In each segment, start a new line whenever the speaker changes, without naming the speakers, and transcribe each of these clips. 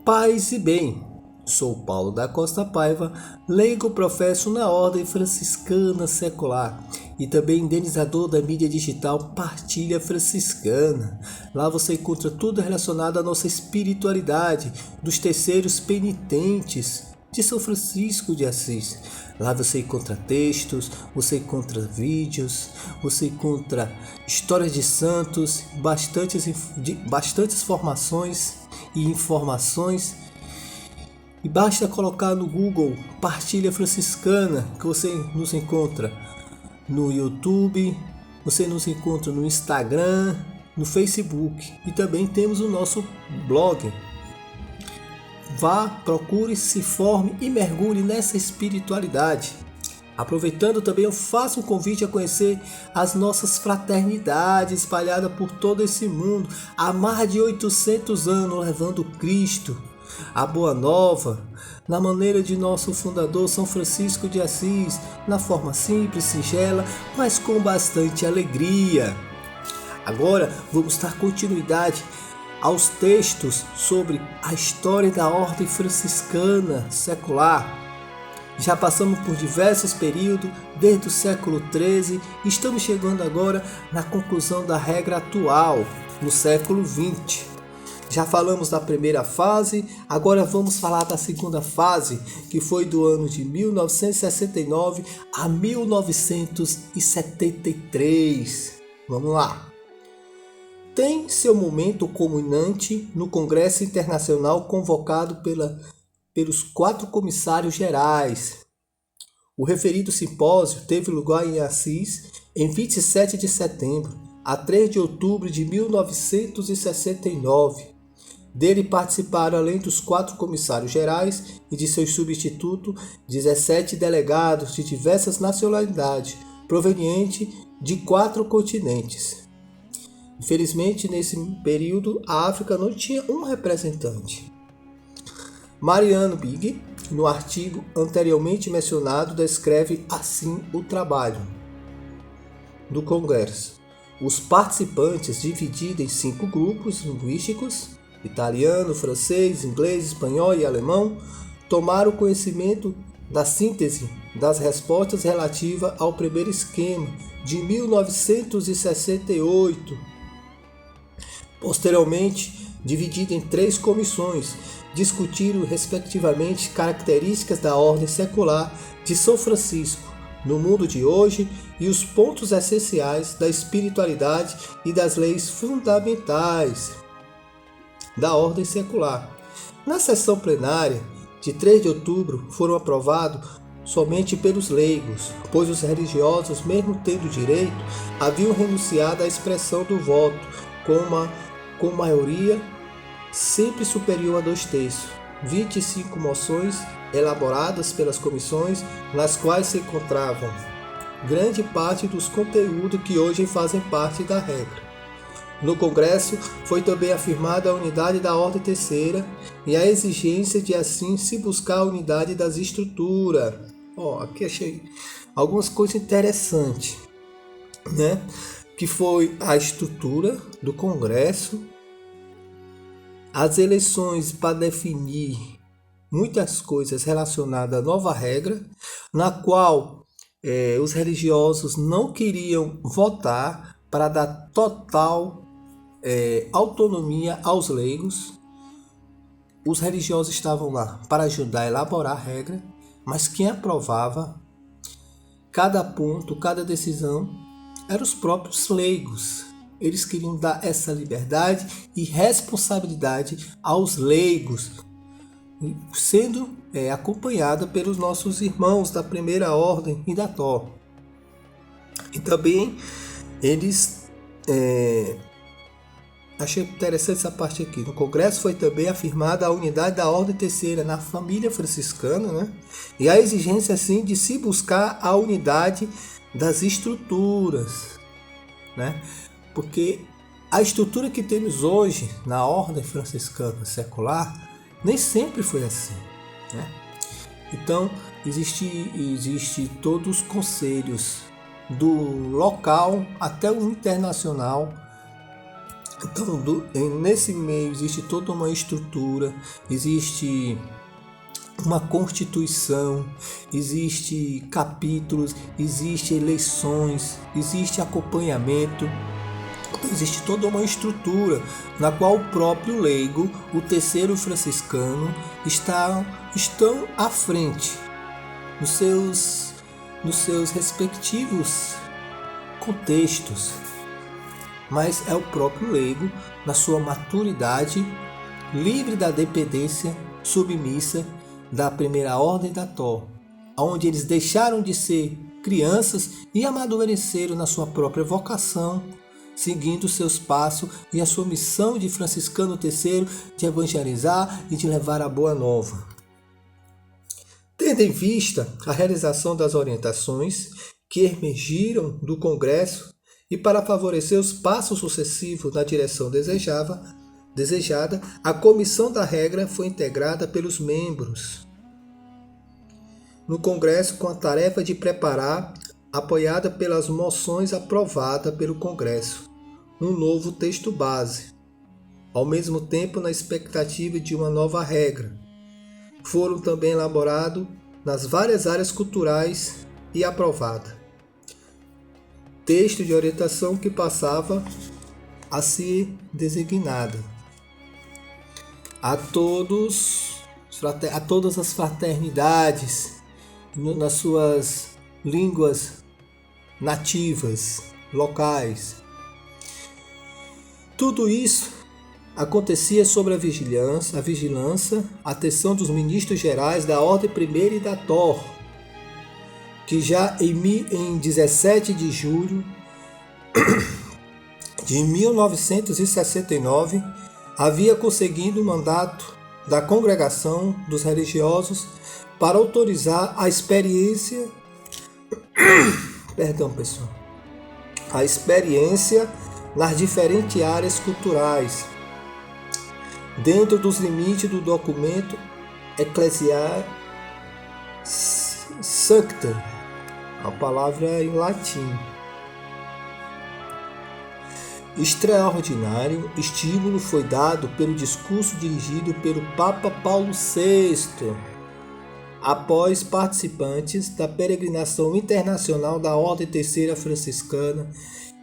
Paz e bem, sou Paulo da Costa Paiva, leigo professo na Ordem Franciscana Secular e também idealizador da mídia digital Partilha Franciscana. Lá você encontra tudo relacionado à nossa espiritualidade, dos terceiros penitentes de São Francisco de Assis. Lá você encontra textos, você encontra vídeos, você encontra histórias de santos, bastantes formações e informações. E basta colocar no Google Partilha Franciscana que você nos encontra no YouTube, você nos encontra no Instagram, no Facebook e também temos o nosso blog. Vá, procure, se forme e mergulhe nessa espiritualidade. Aproveitando também, eu faço um convite a conhecer as nossas fraternidades espalhadas por todo esse mundo, há mais de 800 anos, levando Cristo, a Boa Nova, na maneira de nosso fundador São Francisco de Assis, na forma simples, singela, mas com bastante alegria. Agora vamos dar continuidade aos textos sobre a história da Ordem Franciscana Secular. Já passamos por diversos períodos, desde o século XIII, e estamos chegando agora na conclusão da regra atual, no século XX. Já falamos da primeira fase, agora vamos falar da segunda fase, que foi do ano de 1969 a 1973. Vamos lá. Tem seu momento culminante no Congresso Internacional convocado pelos 4 comissários gerais. O referido simpósio teve lugar em Assis em 27 de setembro a 3 de outubro de 1969. Dele participaram, além dos 4 comissários gerais e de seus substitutos, 17 delegados de diversas nacionalidades, provenientes de 4 continentes. Infelizmente, nesse período, a África não tinha um representante. Mariano Bigg, no artigo anteriormente mencionado, descreve assim o trabalho do Congresso. Os participantes, divididos em 5 grupos linguísticos, italiano, francês, inglês, espanhol e alemão, tomaram conhecimento da síntese das respostas relativa ao primeiro esquema de 1968. Posteriormente, dividido em 3 comissões, discutiram respectivamente características da ordem secular de São Francisco no mundo de hoje e os pontos essenciais da espiritualidade e das leis fundamentais da ordem secular. Na sessão plenária de 3 de outubro foram aprovados somente pelos leigos, pois os religiosos, mesmo tendo direito, haviam renunciado à expressão do voto com maioria sempre superior a 2/3. 25 moções elaboradas pelas comissões, nas quais se encontravam grande parte dos conteúdos que hoje fazem parte da regra. No Congresso foi também afirmada a unidade da Ordem Terceira e a exigência de assim se buscar a unidade das estruturas. Aqui achei algumas coisas interessantes, né? Que foi a estrutura do Congresso, as eleições para definir muitas coisas relacionadas à nova regra, na qual os religiosos não queriam votar para dar total autonomia aos leigos. Os religiosos estavam lá para ajudar a elaborar a regra, mas quem aprovava cada ponto, cada decisão, eram os próprios leigos. Eles queriam dar essa liberdade e responsabilidade aos leigos, sendo acompanhada pelos nossos irmãos da Primeira Ordem e da TO. E também eles achei interessante essa parte aqui. No Congresso foi também afirmada a unidade da Ordem Terceira na família franciscana, né? E a exigência assim de se buscar a unidade das estruturas, né? Porque a estrutura que temos hoje na Ordem Franciscana Secular nem sempre foi assim, né? Então existe todos os conselhos do local até o internacional Então, nesse meio existe toda uma estrutura, existe uma constituição, existe capítulos, existe eleições, existe acompanhamento, existe toda uma estrutura na qual o próprio leigo, o terceiro franciscano, estão à frente nos seus respectivos contextos. Mas é o próprio leigo, na sua maturidade, livre da dependência submissa da primeira ordem da Tó, onde eles deixaram de ser crianças e amadureceram na sua própria vocação, seguindo seus passos e a sua missão de franciscano terceiro de evangelizar e de levar a boa nova. Tendo em vista a realização das orientações que emergiram do Congresso e para favorecer os passos sucessivos na direção desejada, a comissão da regra foi integrada pelos membros no Congresso com a tarefa de preparar, apoiada pelas moções aprovadas pelo Congresso, um novo texto base, ao mesmo tempo na expectativa de uma nova regra. Foram também elaborados nas várias áreas culturais e aprovada. Texto de orientação que passava a ser designada a todas as fraternidades nas suas línguas nativas, locais. Tudo isso acontecia sob a vigilância, atenção dos ministros gerais da Ordem Primeira e da Tó, que já em 17 de julho de 1969 havia conseguido o mandato da Congregação dos Religiosos para autorizar a experiência nas diferentes áreas culturais, dentro dos limites do documento Ecclesiae Sancta, a palavra em latim. Extraordinário estímulo foi dado pelo discurso dirigido pelo Papa Paulo VI, após participantes da peregrinação internacional da Ordem Terceira Franciscana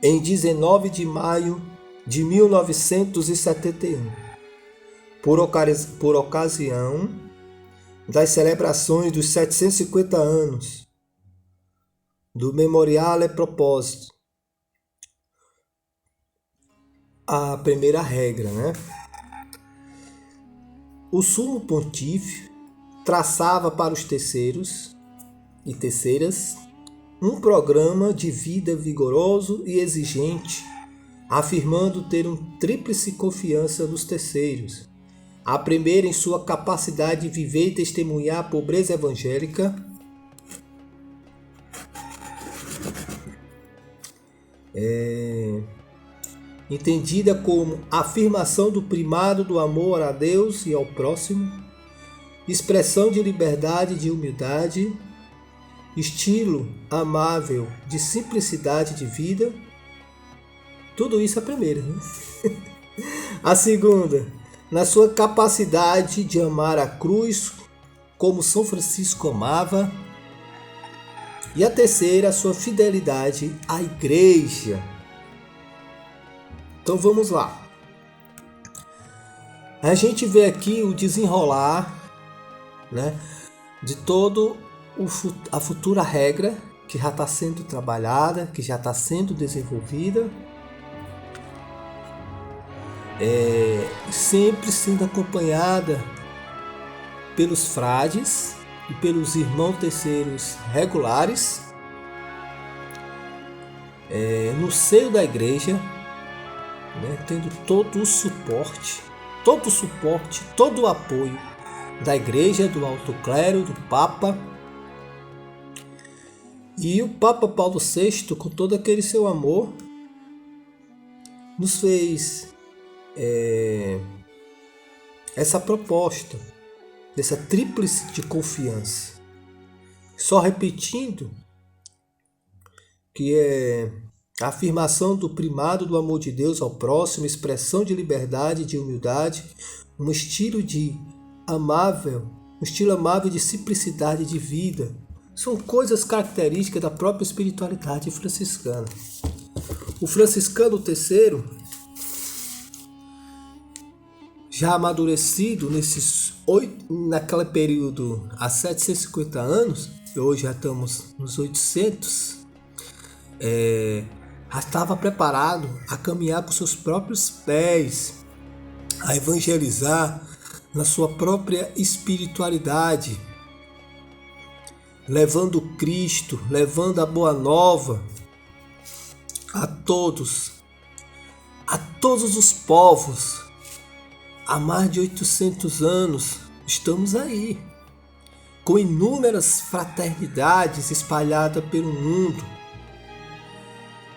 em 19 de maio de 1971, por ocasião das celebrações dos 750 anos do Memoriale Proposito. A primeira regra, O Sumo Pontífice traçava para os terceiros e terceiras um programa de vida vigoroso e exigente, afirmando ter uma tríplice confiança nos terceiros. A primeira em sua capacidade de viver e testemunhar a pobreza evangélica, entendida como afirmação do primado do amor a Deus e ao próximo, expressão de liberdade e de humildade, estilo amável de simplicidade de vida. Tudo isso é a primeira. A segunda, na sua capacidade de amar a cruz como São Francisco amava. E a terceira, a sua fidelidade à Igreja. Então vamos lá. A gente vê aqui o desenrolar, de todo a futura regra que já está sendo trabalhada, que já está sendo desenvolvida, sempre sendo acompanhada pelos frades e pelos irmãos terceiros regulares, no seio da igreja, tendo todo o suporte, todo o apoio da igreja, do alto clero, do Papa. E o Papa Paulo VI, com todo aquele seu amor, nos fez essa proposta dessa tríplice de confiança. Só repetindo que é A afirmação do primado do amor de Deus ao próximo, expressão de liberdade e de humildade, um estilo amável de simplicidade de vida. São coisas características da própria espiritualidade franciscana. O franciscano terceiro, já amadurecido naquele período há 750 anos, e hoje já estamos nos 800, já estava preparado a caminhar com seus próprios pés, a evangelizar na sua própria espiritualidade, levando Cristo, levando a boa nova a todos os povos. Há mais de 800 anos estamos aí, com inúmeras fraternidades espalhadas pelo mundo,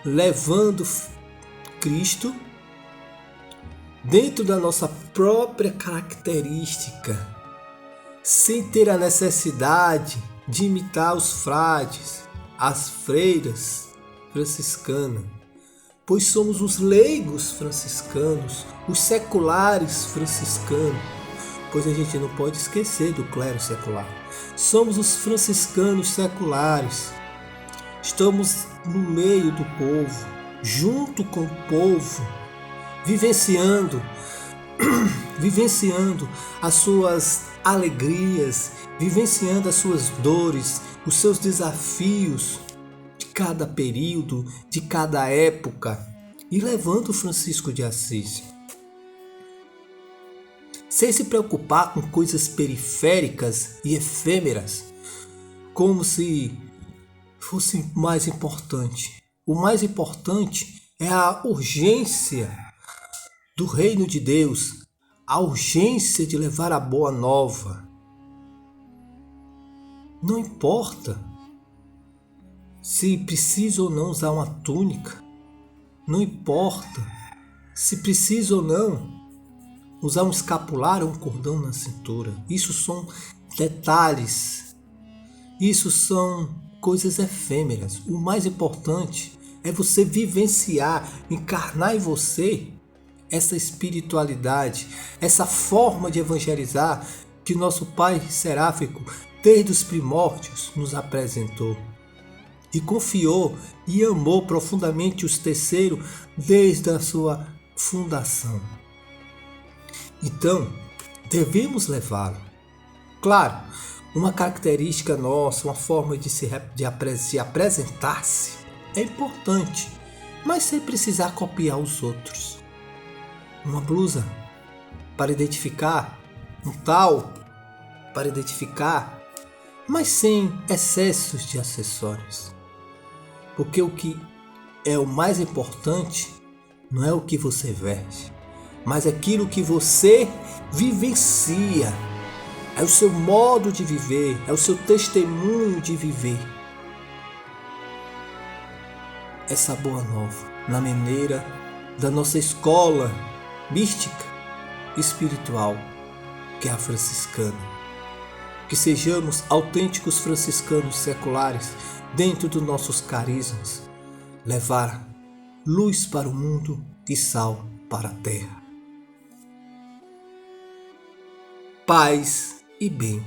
levando Cristo dentro da nossa própria característica, sem ter a necessidade de imitar os frades, as freiras franciscanas, pois somos os leigos franciscanos, os seculares franciscanos, pois a gente não pode esquecer do clero secular. Somos os franciscanos seculares. Estamos no meio do povo, junto com o povo, vivenciando as suas alegrias, vivenciando as suas dores, os seus desafios de cada período, de cada época, e levando Francisco de Assis. Sem se preocupar com coisas periféricas e efêmeras, como se fosse mais importante. O mais importante é a urgência do reino de Deus, a urgência de levar a boa nova. Não importa se precisa ou não usar uma túnica, não importa se precisa ou não usar um escapulário ou um cordão na cintura. Isso são detalhes, isso são coisas efêmeras. O mais importante é você vivenciar, encarnar em você essa espiritualidade, essa forma de evangelizar que nosso Pai Seráfico, desde os primórdios, nos apresentou. E confiou e amou profundamente os terceiros desde a sua fundação. Então, devemos levá-lo. Claro, uma característica nossa, uma forma de apresentar-se é importante, mas sem precisar copiar os outros. Uma blusa para identificar, um tal para identificar, mas sem excessos de acessórios. Porque o que é o mais importante não é o que você veste, mas aquilo que você vivencia. É o seu modo de viver, é o seu testemunho de viver essa boa nova na maneira da nossa escola mística espiritual, que é a franciscana. Que sejamos autênticos franciscanos seculares dentro dos nossos carismas, levar luz para o mundo e sal para a terra. Paz e bem.